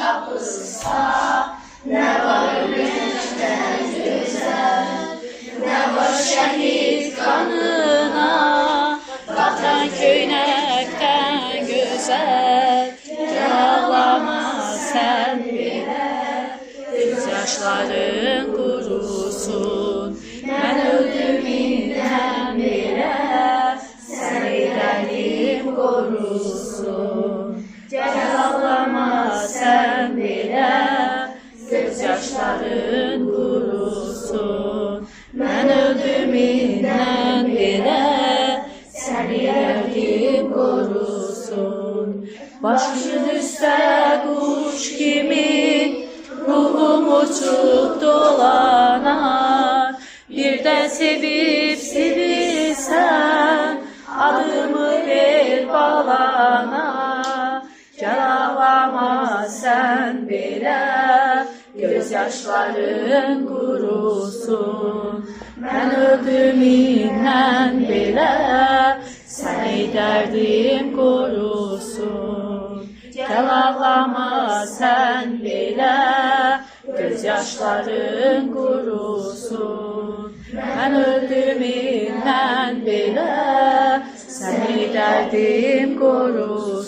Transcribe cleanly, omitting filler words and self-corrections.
tapılsa, ne var ölümden güzel, ne var şehit kanına, Vatan köynekten güzel. Ağlama sen bile, gözyaşların kurusun. Ben öldüm inden bile, seni derdim korusun. Gel ağlama sen bile, gözyaşların kurusun. Ben öldüm inden bile, seni derdim korusun. Başın üstte kuş gibi ruhum uçup dolanar. Bir de sevip sevilsen adımı ver balana. Gel ağlama sen bile, gözyaşların kurusun. Ben öldüm inden bile, seni derdim korusun. Gel ağlama sen bile, gözyaşların kurusun. Ben öldüm inden bile, seni derdim korusun.